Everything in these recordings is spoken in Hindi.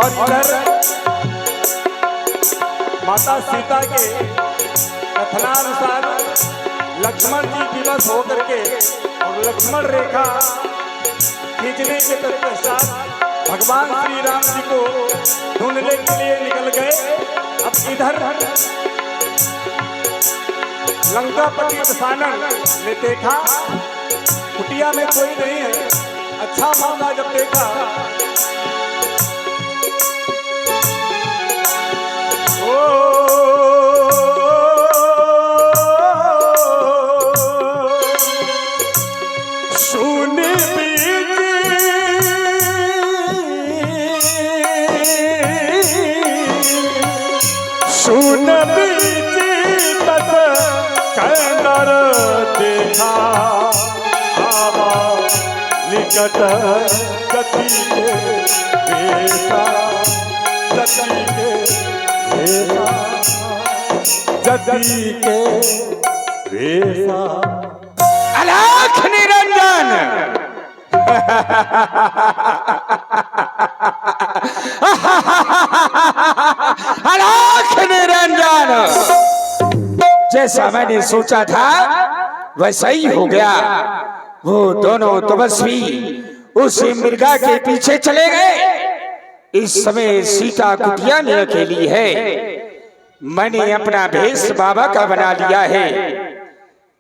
और इधर माता सीता के कथनानुसार लक्ष्मण जी विवश होकर के और लक्ष्मण रेखा खींचने के तत्पश्चात भगवान श्री राम जी को ढूंढने के लिए निकल गए। अब इधर लंकापति दशानन ने देखा कुटिया में कोई नहीं है। अच्छा मौका जब देखा देखा आवा निकट गति के बेसा गति के बेसा गति के बेसा अलख निरंजन अलख निरंजन जैसा मैंने सोचा था वैसा ही हो गया। वो दोनों तपस्वी उस मृगा के पीछे चले गए। इस समय सीता कुटिया में अकेली है। मैंने अपना भेष बाबा का बना लिया है।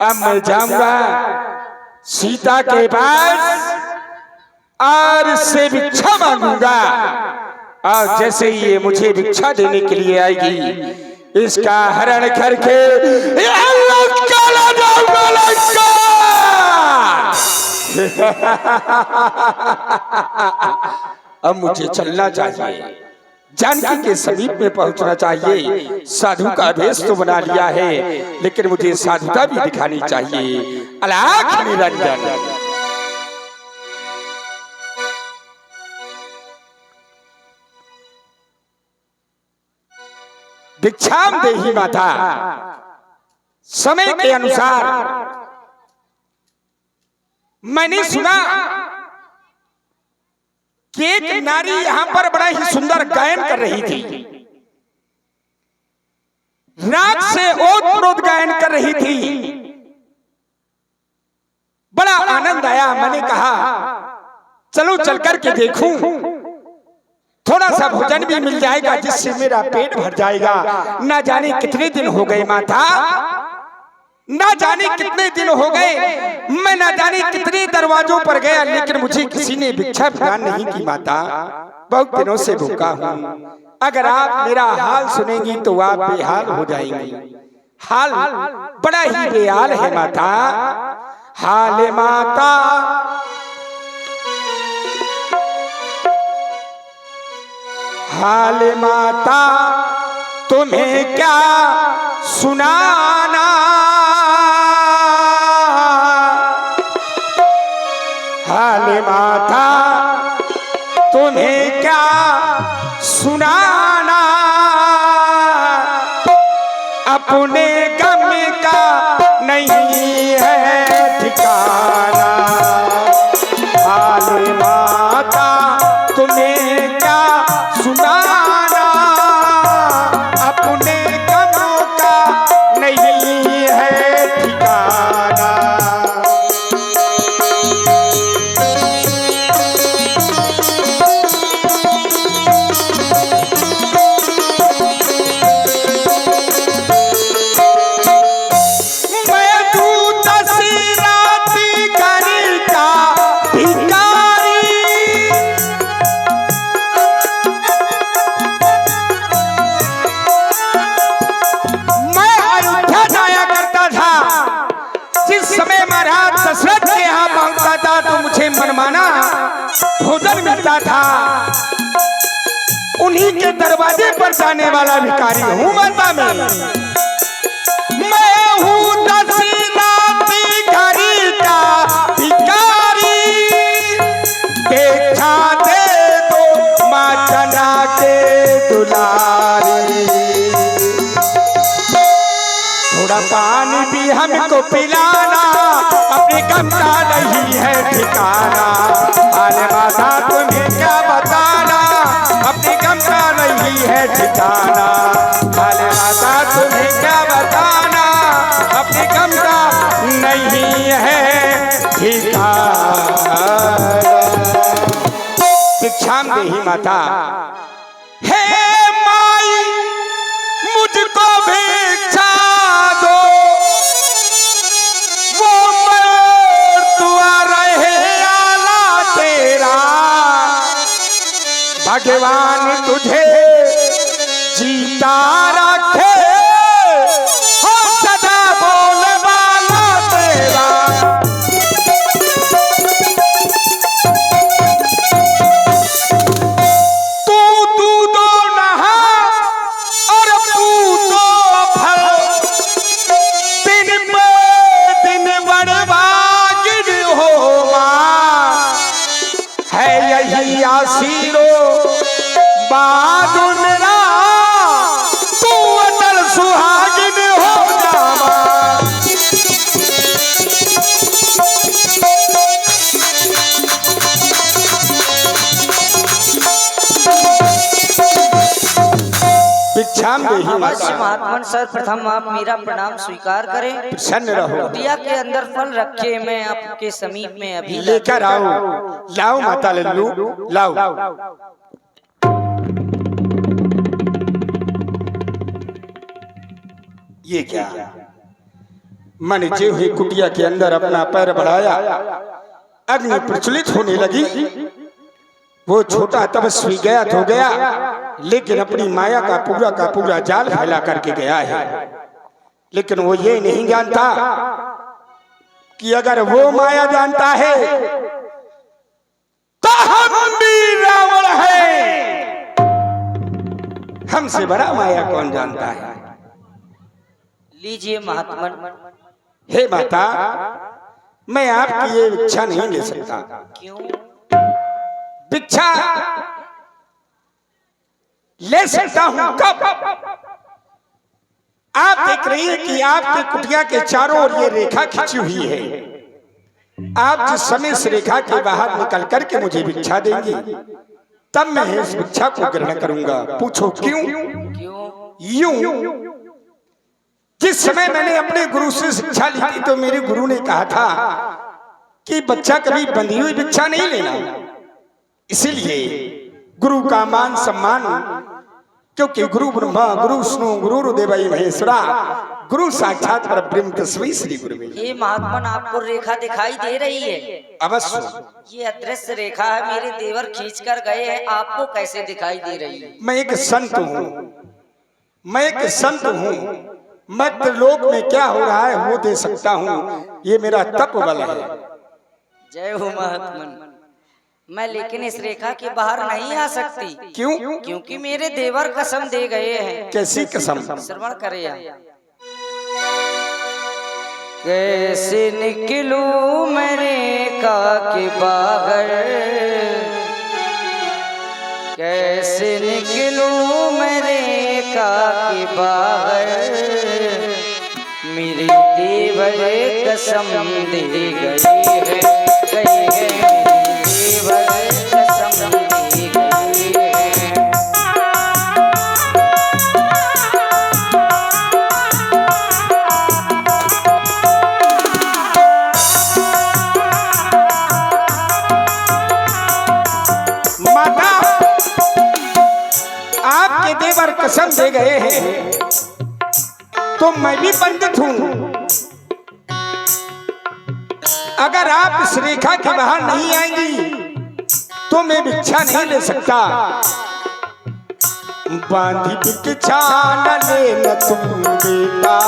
अब मैं जाऊंगा सीता के पास और से भिक्षा मांगूंगा और जैसे ही ये मुझे भिक्षा देने के लिए आएगी इसका हरण करके अब मुझे चलना चाहिए। जानकी के समीप में पहुंचना चाहिए। साधु का भेष तो बना लिया है लेकिन मुझे साधुता भी दिखानी चाहिए। अलख निरंजन भिक्षाम देहि माता। समय के अनुसार मैंने सुना कि एक नारी यहां पर बड़ा ही सुंदर गायन कर रही थी। राग से ओत-प्रोत गायन कर रही थी। बड़ा आनंद आया। मैंने कहा चलो चल करके देखूं, थोड़ा सा भोजन भी मिल जाएगा जिससे मेरा पेट भर जाएगा। ना जाने कितने दिन हो गए माता, ना जाने कितने दिन हो गए, मैं ना जाने कितने दरवाजों पर गया लेकिन मुझे किसी ने भिक्षा प्रदान नहीं की माता। बहुत दिनों से भूखा हूँ। अगर आप मेरा हाल सुनेंगी तो आप बेहाल हो जाएंगी। हाल बड़ा ही बेहाल है माता। हाल माता हाल माता तुम्हें क्या सुनाना। हाल माता तुम्हें क्या सुनाना। अपने गम का नहीं है ठिकाना। हाल माता तुम्हें क्या सुनाना। अपने गमों का नहीं है ठिकाना। मैं दूत सी राती करता भिखारी। मैं अयोध्या जाया करता था। जिस समय महाराज दशरथ के यहाँ पहुंचता था तो मुझे मनमाना भोजन मिलता था। उन्हीं के दरवाजे पर जाने वाला भिखारी हूँ माता मैं हूँ दशरथी घरी का भिखारी। देखा दे दो माँ चना के दुलारी। थोड़ा पानी भी हमको पिलाना। अपने गम का नहीं है ठिकाना। हाल माता तुम्हें क्या बताना। अपने गम का नहीं है ठिकाना। काले माता तुम्हें क्या बताना, अपने गम का नहीं है ठिकाना। भिक्षाम देहि माता, हे माई मुझको भिक्षा दो, वो मरतुआ रहे आला तेरा। भगवान तुझे जीता रखे, हो सदा बोले वाला तेरा। आशीरो बादुनरा तू अटल सुहागिन हो जावा। भिक्षाम देहि माता। महात्मन सर्वप्रथम आप मेरा प्रणाम स्वीकार करें। प्रसन्न रहो। कुटिया के अंदर फल रखे, मैं आपके समीप में अभी लेकर आओ। लाओ माता लल्लू, लाओ। ये क्या? मन जे हुई कुटिया के अंदर अपना पैर बढ़ाया, अग्नि प्रज्वलित होने लगी। वो छोटा तपस्वी गया तो गया, लेकिन अपनी माया का पूरा जाल फैला करके गया है। लेकिन वो ये नहीं जानता कि अगर वो माया जानता है तो हम भी रावण हैं। हमसे बड़ा माया कौन जानता है? लीजिए महात्मन। हे माता, मैं आपकी ये इच्छा नहीं ले सकता। क्यों? भिक्षा ले सकता हूं कब? आप देख रही है कि आपकी कुटिया के चारों ओर ये रेखा खींची हुई है। आप जिस समय इस रेखा के बाहर निकल करके मुझे भिक्षा देंगी, तब मैं इस भिक्षा को ग्रहण करूंगा। पूछो क्यों? यूं, जिस समय मैंने अपने गुरु से शिक्षा ली थी तो मेरे गुरु ने कहा था कि बच्चा कभी बंधी हुई भिक्षा नहीं लेना। इसीलिए गुरु का मान सम्मान, क्योंकि गुरु ब्रह्मा गुरु विष्णु गुरुर्देव महेश्वरा, गुरु साक्षात परब्रह्म तस्मै श्री गुरुवे। ये महात्मन आपको रेखा दिखाई दे रही है? अवश्य। ये अदृश्य रेखा है, मेरे देवर खींच कर गए हैं, आपको कैसे दिखाई दे रही है? मैं एक संत हूँ, मैं एक संत हूँ। मध्य लोक में क्या हो रहा है वो दे सकता हूँ। ये मेरा तप बल है। जय हो महात्मन। मैं लेकिन इस रेखा के बाहर नहीं आ सकती। क्यों? क्योंकि मेरे देवर कसम दे गए हैं। कैसी कसम? श्रवण करे। कैसे निकलूं मैं रेखा के बाहर, कैसे निकलूं मैं रेखा के बाहर, मेरे देवर कसम दे गए हैं, गए हैं, देवर कसम दे गए हैं। माता, आपके देवर कसम दे गए हैं तो मैं भी पंडित हूं। अगर आप इस रेखा के बाहर नहीं आएंगी तो मैं भिक्षा नहीं ले सकता। बांधी भिक्षा न लेना तुम बेटा,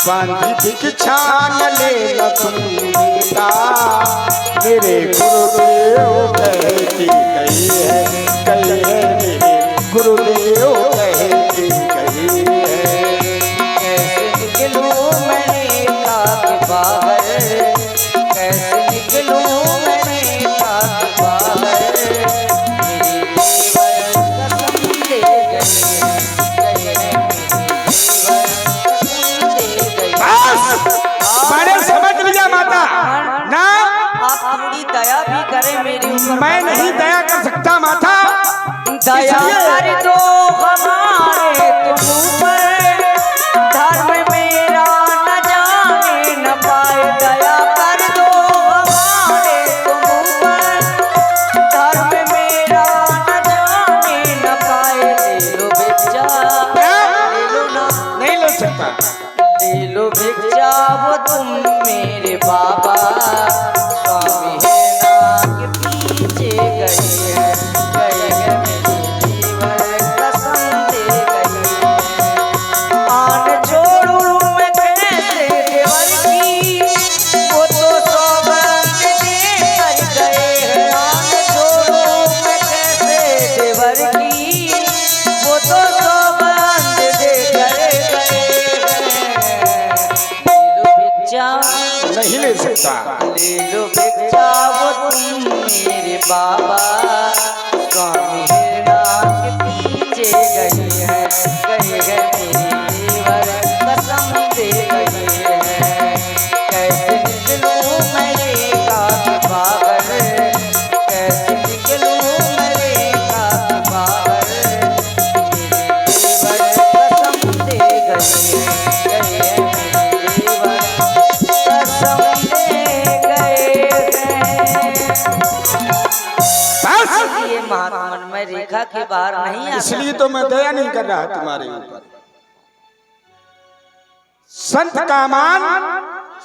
बांधी भिक्षा न लेना तुम बेटा, मेरे गुरुदेव कहती गई है, कही है मेरे गुरुदेव कहती गई है। कैसे निकलूं मैं रेखा के बाहर, कैसे निकलूं मैं रेखा के बाहर, मेरे देवर कसम दे गए हैं, गए हैं, मेरे देवर कसम दे गए हैं। मैंने समझ लिया माता ना। आप थोड़ी दया भी करें मेरे ऊपर। मैं नहीं दया कर सकता माता। दया कर दो हमारे तुम ऊपर, धर्म मेरा न जाने न पाए। दया कर दो हमारे तुम ऊपर, धर्म मेरा न जाने न पाए। ले लो भिक्षा, ले लो ना, नहीं ले सकता। ले लो भिक्षा वो तुम मेरे बाबा, स्वामी है ना के पीछे गए हैं, गए हैं मेरे जीवन कसम दे गए हैं। आन छोड़ू मैं कैसे देवर की, वो तो सौगंध दे कर गए हैं। आन छोड़ू मैं कैसे देवर की, वो तो सौगंध दे कर गए हैं। नहीं ले सकता। ले लो भिक्षा वो तुम मेरे बाबा, स्वामी है ना के पीछे गए हैं, गए हैं मेरे देवर कसम दे गए हैं। कैसे निकलूं मैं रेखा के बाहर, कैसे निकलूं मैं रेखा के बाहर, मेरे देवर कसम दे गए हैं, गए हैं मेरे देवर कसम दे गए हैं। ये महात्मन मैं रेखा के बाहर नहीं आता। इसलिए तो मैं दया नहीं कर रहा तुम्हारे ऊपर। संत का मान,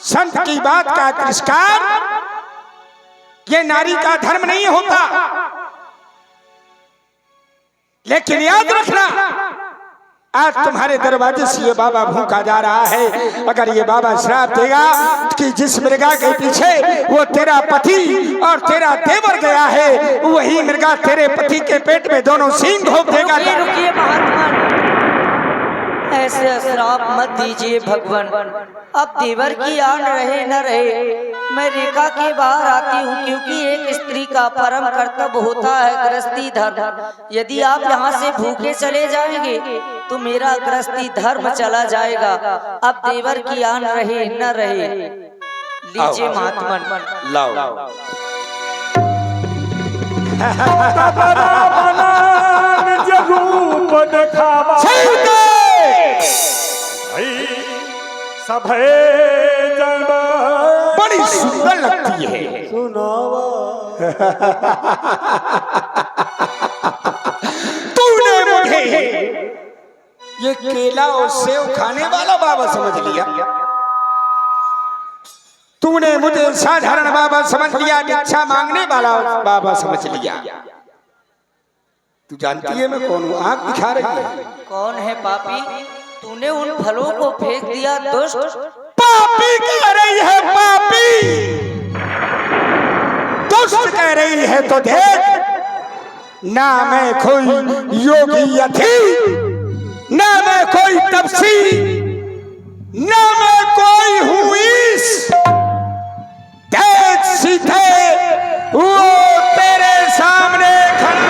संत की बात का तिरस्कार, ये नारी का धर्म नहीं होता। लेकिन याद रखना, आज तुम्हारे दरवाजे से ये बाबा भूखा जा रहा है। अगर ये बाबा श्राप देगा कि जिस मृगा के पीछे वो तेरा पति और तेरा देवर गया है, वही मृगा तेरे पति के पेट में दोनों सींग घोंप देगा। रुकिए महात्मा, ऐसे श्राप मत दीजिए भगवान। अब देवर की आन रहे न रहे, मैं रेखा के बाहर आती हूँ, क्योंकि एक स्त्री का परम कर्तव्य होता है गृहस्थी धर्म। यदि आप यहाँ से भूखे चले जाएंगे तो मेरा गृहस्थी धर्म चला जाएगा। अब देवर की आन रहे न रहे, लीजिए महात्मन। लाओ। रूप दिखावा सभे जलवा, बड़ी सुंदर लगती है। सुनावा तूने मुझे ये केला और सेव खाने वाला बाबा समझ लिया, तूने मुझे साधारण बाबा समझ लिया, भिक्षा मांगने वाला बाबा समझ लिया। तू जानती है मैं कौन हूँ? आंख दिखा रही है। कौन है पापी? तूने उन फलों को फेंक दिया दुष्ट। पापी कह रही है, पापी दुष्ट कह रही है तो देख, ना मैं कोई योगी यथी, ना मैं कोई तपसी, ना मैं कोई हूँ ईश। देख सीधे वो तेरे सामने खड़ा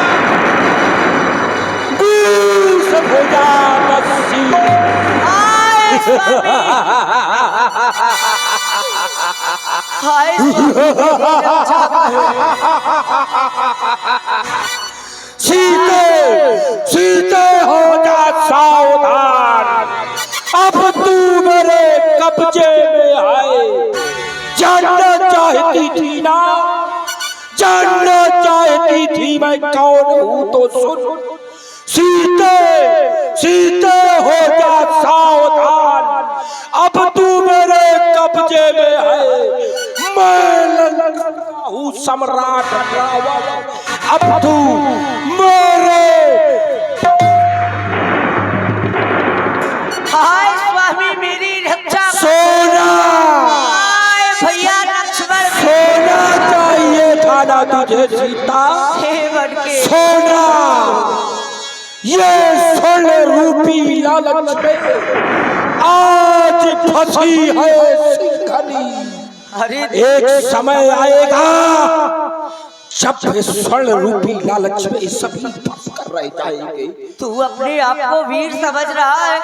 हाय सीते सीते हो जा सावधान, अब तू मेरे कब्जे में आए। जानना चाहती थी ना, जानना चाहती थी मैं कौन हूँ तो सुन। सीते सीते हो जा सावधान, अब तू मेरे कब्जे में है। मैं लंका हूँ सम्राट रावण, अब तू मेरे। हाय स्वामी मेरी रक्षा सोना, भैया लक्ष्मण सोना चाहिए था ना तुझे सीता, देवर के सोना। ये स्वर्ण रूपी लालच में आज फंसी है सिंघनी। अरे एक समय आएगा जब स्वर्ण रूपी लालच में सभी फंस कर रह जाएंगे। तू अपने आप को वीर समझ रहा है?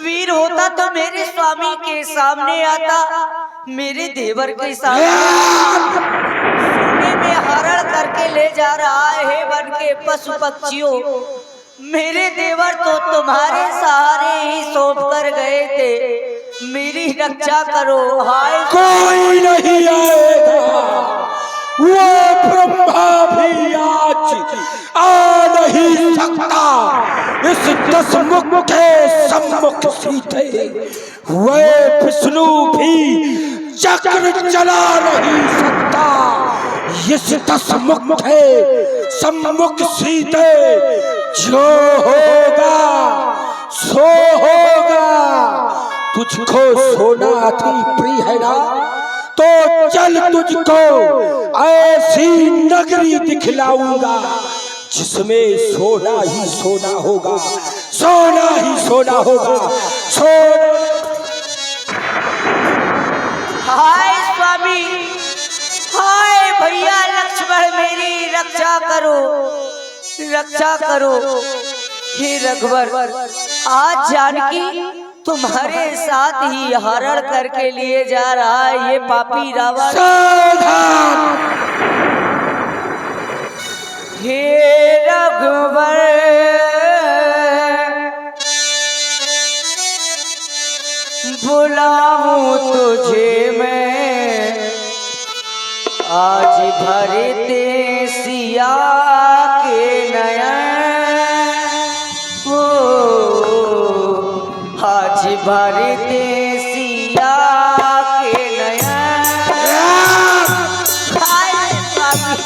वीर होता तो मेरे स्वामी के सामने आता, मेरे देवर के सामने। सोने में हरण करके ले जा रहा है वन के पशु पक्षियों। मेरे देवर तो तुम्हारे सहारे ही सौंप कर गए थे, मेरी रक्षा करो। हाय कोई नहीं आएगा, वो ब्रह्मा भी आज आ नहीं सकता इस 10 मुख के सम्मुख सीधे। वे विष्णु भी चक्र चला नहीं सकता इस 10 मुख के सम्मुख सीधे। जो होगा सो होगा। तुझको सोना अति प्रिय है ना, तो चल तुझको ऐसी नगरी दिखलाऊंगा जिसमें सोना ही सोना होगा, सोना ही सोना होगा। हाय स्वामी, हाय भैया लक्ष्मण, मेरी रक्षा करो, रक्षा करो। हे रघुवर, आज जानकी तुम्हारे साथ ही हरण करके लिए जा रहा है ये पापी रावण। हे रघुवर, बुलाऊं तुझे मैं, आज भरे दे सिया के नयन। आज भरे दे सिया के नयन। हाय स्वामी,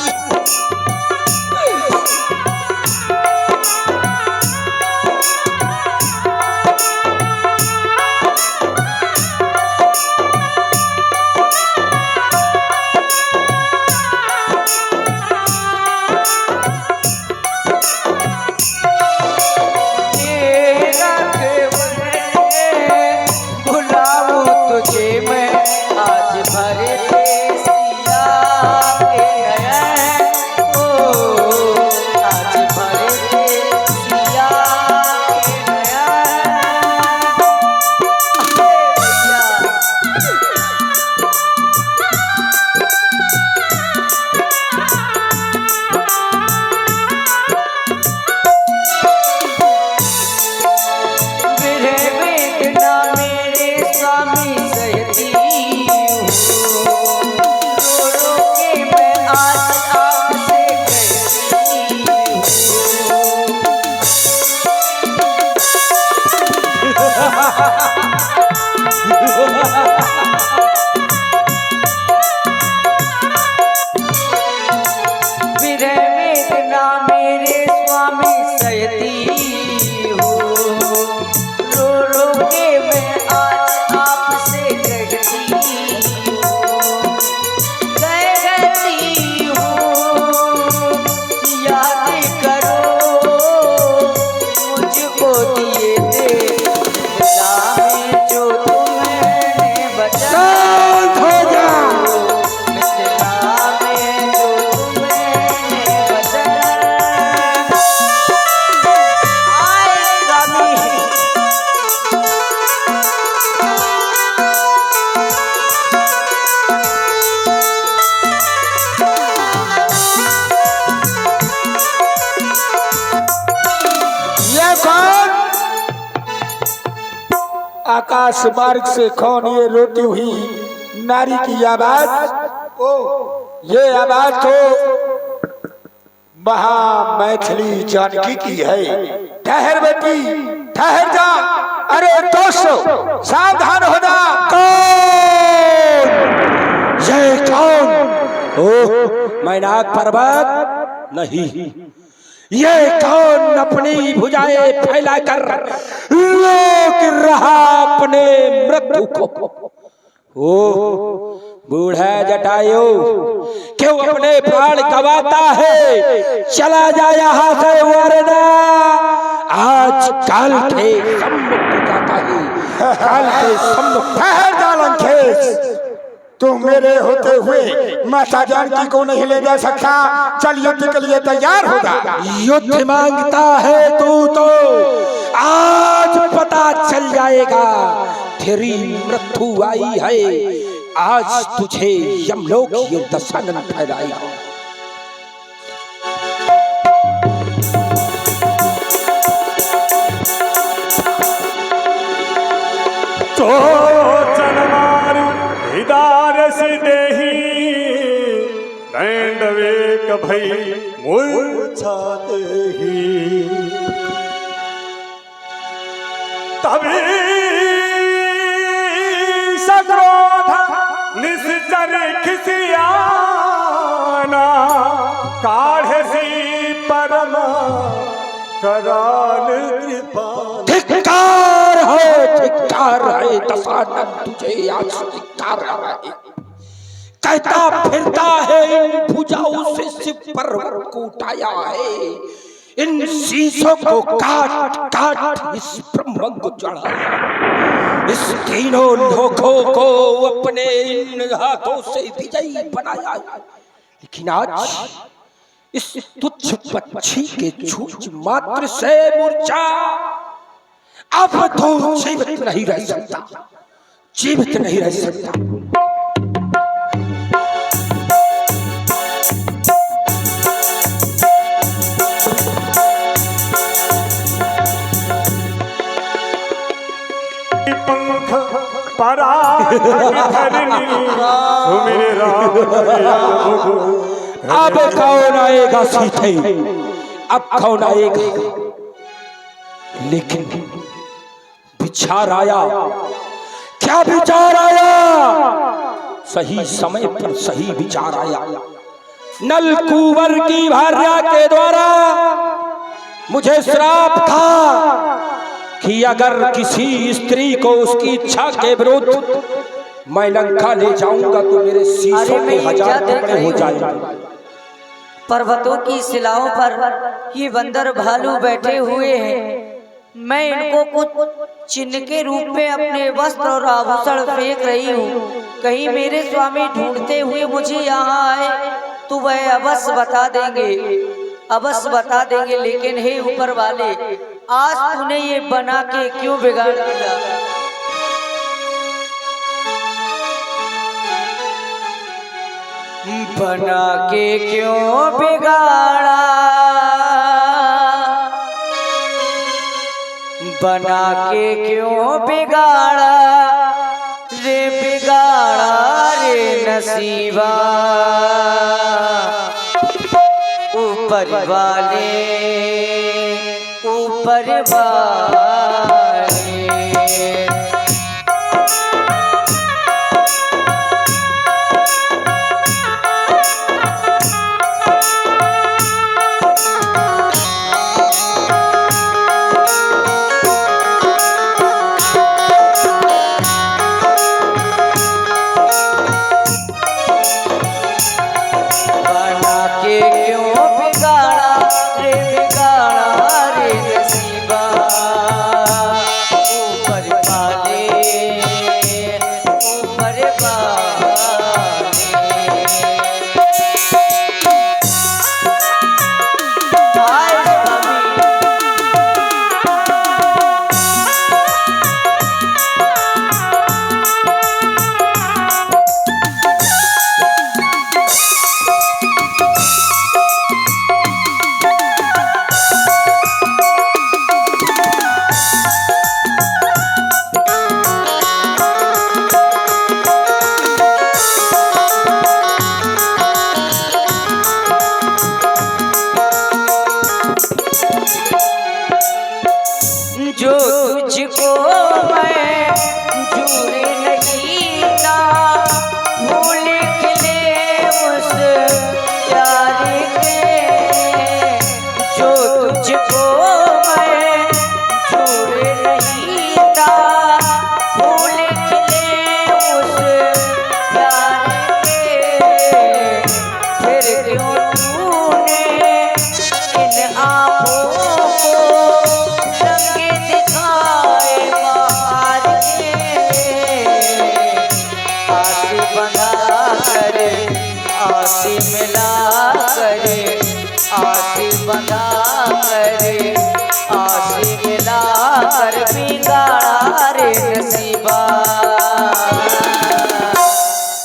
आकाश मार्ग से कौन ये रोती हुई नारी की आवाज? ये आवाज तो महामैथिली जानकी की है। ठहर बेटी, ठहर जा। अरे दोस्तों सावधान हो जा। कौन ये कौन? ओह मैनाक पर्वत नहीं, ये कौन अपनी भुजाएं फैलाकर रोक रहा अपने मृत्यु को? ओ बूढ़ा जटायु क्यों अपने प्राण गवाता है? चला जा यहाँ से वरना आज काल के सम्मुख जाता है। काल के सम्मुख। ठहर जा लंकेश, तू मेरे होते हुए माता जानकी को नहीं ले जा सकता। चल युद्ध के लिए तैयार होगा। युद्ध मांगता है तू तो आज पता चल जाएगा। तेरी मृत्यु आई है, आज तुझे यमलोक ये दशानन ठहराएगा। भई मूर्छाते ही तभी सक्रोध निश्चर खिसियाना काढ़े सी परम कराल कृपा। धिक्कार है दशानन तुझे आज धिक्कार है। कहता फिरता है इन भुजाओं से शिव पर्वत को उठाया है, इन शीशों को काट काट इस ब्रह्म को चढ़ा, इस तीनों लोगों को अपने इन हाथों से विजयी बनाया है। लेकिन आज इस तुच्छ पक्षी के छूछ मात्र से मूर्छा अब तो जीवित नहीं रह सकता, जीवित नहीं रह सकता। पंख पराधरनी सुमिर राम अब कौन आएगा सीधे, अब कौन आएगा? लेकिन विचार आया, क्या विचार आया? सही समय पर सही विचार आया। नलकूबर की भार्या के द्वारा मुझे श्राप था कि अगर किसी स्त्री को उसकी इच्छा के विरुद्ध मैं लंका ले जाऊंगा तो मेरे शीशों के 1000 टुकड़े हो जाएंगे। पर्वतों की शिलाओं पर ये बंदर भालू बैठे हुए हैं। मैं इनको कुछ चिन्ह के रूप में अपने वस्त्र और आभूषण फेंक रही हूँ। कहीं मेरे स्वामी ढूंढते हुए मुझे यहाँ आए तो वह अवश्य बता देंगे, अवश्य बता देंगे। लेकिन हे ऊपर वाले, आज तूने ये बना के क्यों बिगाड़ दिया? बना के क्यों बिगाड़ा, बना के क्यों बिगाड़ा रे, बिगाड़ा रे नसीबा। ऊपर वाले, ऊपर वाले,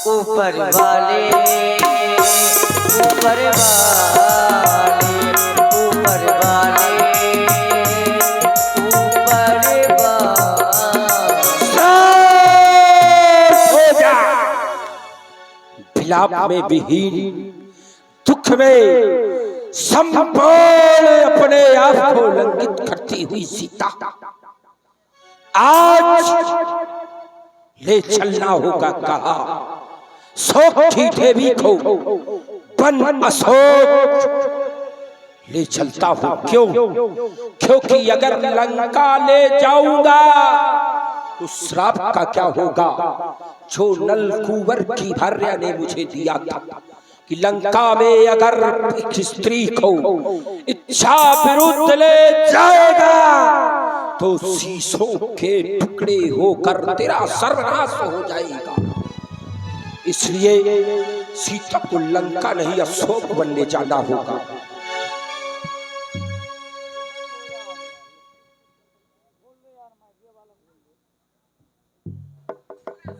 ऊपर वाले, ऊपर वाले, ऊपर वाले, ऊपर वाले। विलाप में विहीन, दुख में संपूर्ण अपने आप को लंघित करती हुई सीता आज ले चलना होगा कहा सोखी देवी को वन अशोक ले चलता हूं। क्यों? क्योंकि अगर लंका ले जाऊंगा तो श्राप का क्या होगा जो नलकुंवर की भार्या ने मुझे दिया था कि लंका में अगर एक स्त्री को इच्छा विरुद्ध ले जाएगा तो शीशों के टुकड़े होकर तेरा सर्वनाश हो जाएगा। इसलिए सीता को लंका नहीं अशोक वन ले जाना होगा।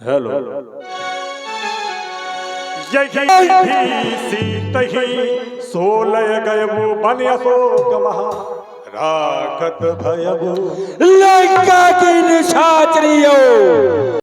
हेलो यही सीतही सोलय गए वो बन अशोक महा राखत भयबो लंका की निशाचरियों